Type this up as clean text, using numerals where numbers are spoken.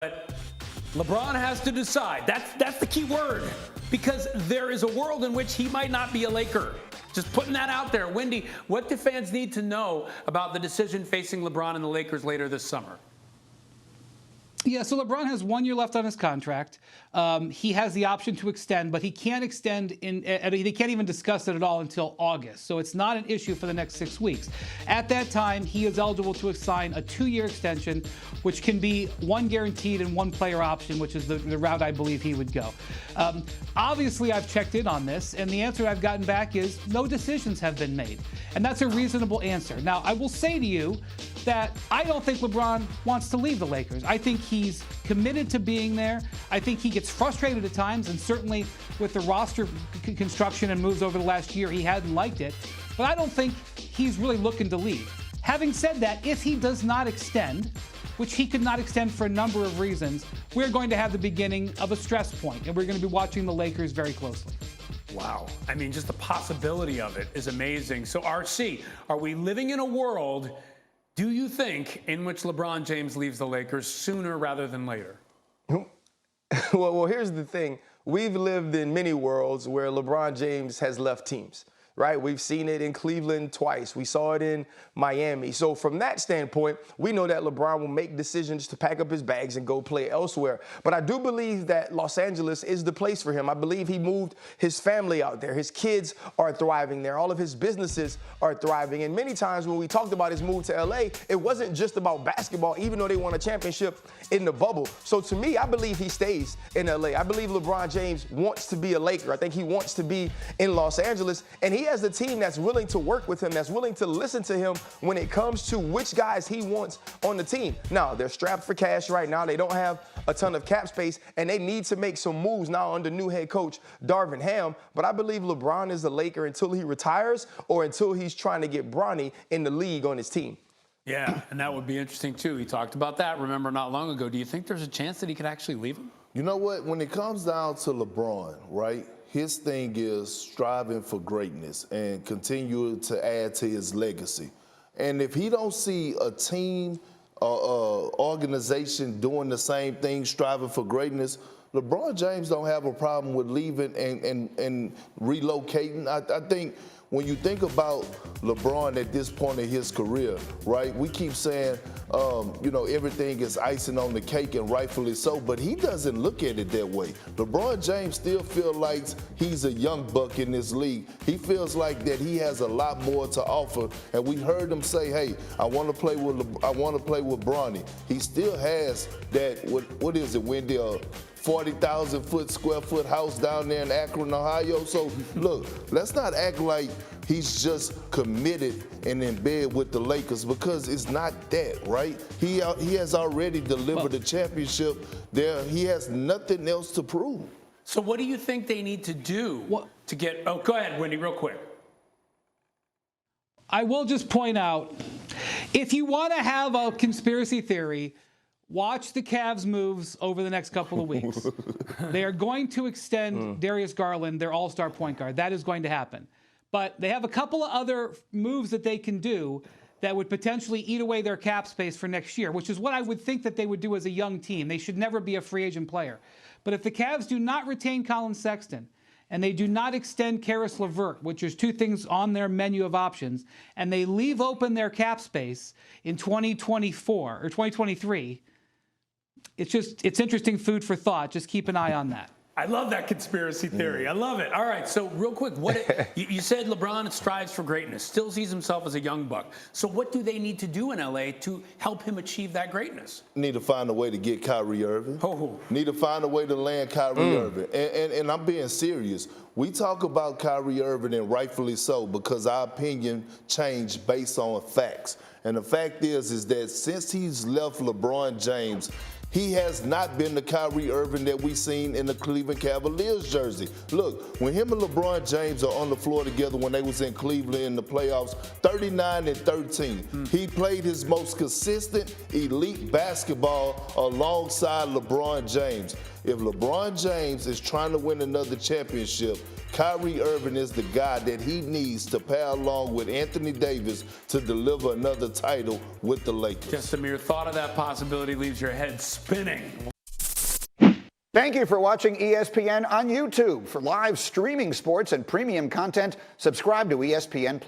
But LeBron has to decide. That's the key word, because there is a world in which he might not be a Laker. Just putting that out there. Wendy, what do fans need to know about the decision facing LeBron and the Lakers later this summer? Yeah, so LeBron has 1 year left on his contract. He has the option to extend, but he can't extend he can't even discuss it at all until August. So it's not an issue for the next 6 weeks. At that time, he is eligible to sign a 2-year extension, which can be 1 guaranteed and 1 player option, which is the route I believe he would go. Obviously, I've checked in on this, and the answer I've gotten back is no decisions have been made. And that's a reasonable answer. Now, I will say to you that I don't think LeBron wants to leave the Lakers. I think he's committed to being there. I think he gets frustrated at times, and certainly with the roster construction and moves over the last year, he hadn't liked it. But I don't think he's really looking to leave. Having said that, if he does not extend, which he could not extend for a number of reasons, we're going to have the beginning of a stress point, and we're going to be watching the Lakers very closely. Wow. I mean, just the possibility of it is amazing. So, RC, are we living in a world, do you think, in which LeBron James leaves the Lakers sooner rather than later? Well, here's the thing. We've lived in many worlds where LeBron James has left teams, right? We've seen it in Cleveland twice. We saw it in Miami. So from that standpoint, we know that LeBron will make decisions to pack up his bags and go play elsewhere. But I do believe that Los Angeles is the place for him. I believe he moved his family out there. His kids are thriving there. All of his businesses are thriving. And many times when we talked about his move to LA, it wasn't just about basketball, even though they won a championship in the bubble. So to me, I believe he stays in LA. I believe LeBron James wants to be a Laker. I think he wants to be in Los Angeles. And he has a team that's willing to work with him, that's willing to listen to him when it comes to which guys he wants on the team. Now, they're strapped for cash right now. They don't have a ton of cap space, and they need to make some moves now under new head coach Darvin Ham. But I believe LeBron is a Laker until he retires or until he's trying to get Bronny in the league on his team. Yeah, and that would be interesting, too. He talked about that, remember, not long ago. Do you think there's a chance that he could actually leave him? You know what? When it comes down to LeBron, right, his thing is striving for greatness and continue to add to his legacy. And if he don't see a team, organization doing the same thing, striving for greatness, LeBron James don't have a problem with leaving and relocating. I think when you think about LeBron at this point in his career, right, we keep saying, you know, everything is icing on the cake, and rightfully so, but he doesn't look at it that way. LeBron James still feels like he's a young buck in this league. He feels like that he has a lot more to offer, and we heard him say, hey, I want to play with Bronny. He still has that, what is it, Wendy, 40,000 square foot house down there in Akron, Ohio. So look, let's not act like he's just committed and in bed with the Lakers, because it's not that, right? He has already delivered a championship there. He has nothing else to prove. So what do you think they need to do to get, oh, go ahead, Wendy, real quick. I will just point out, if you want to have a conspiracy theory, watch the Cavs' moves over the next couple of weeks. They are going to extend Darius Garland, their all-star point guard. That is going to happen. But they have a couple of other moves that they can do that would potentially eat away their cap space for next year, which is what I would think that they would do as a young team. They should never be a free agent player. But if the Cavs do not retain Colin Sexton, and they do not extend Karis LeVert, which is 2 things on their menu of options, and they leave open their cap space in 2024 or 2023, it's interesting food for thought. Just keep an eye on that. I love that conspiracy theory. I love it. All right, so real quick, you said LeBron strives for greatness, still sees himself as a young buck. So what do they need to do in LA to help him achieve that greatness? Need to find a way to get Kyrie Irving. Need to find a way to land Kyrie Irving. And I'm being serious. We talk about Kyrie Irving, and rightfully so, because our opinion changed based on facts. And the fact is that since he's left LeBron James, he has not been the Kyrie Irving that we seen in the Cleveland Cavaliers jersey. Look, when him and LeBron James are on the floor together when they was in Cleveland in the playoffs, 39-13. He played his most consistent, elite basketball alongside LeBron James. If LeBron James is trying to win another championship, Kyrie Irving is the guy that he needs to pair along with Anthony Davis to deliver another title with the Lakers. Just a mere thought of that possibility leaves your head spinning. Thank you for watching ESPN on YouTube. For live streaming sports and premium content, subscribe to ESPN+.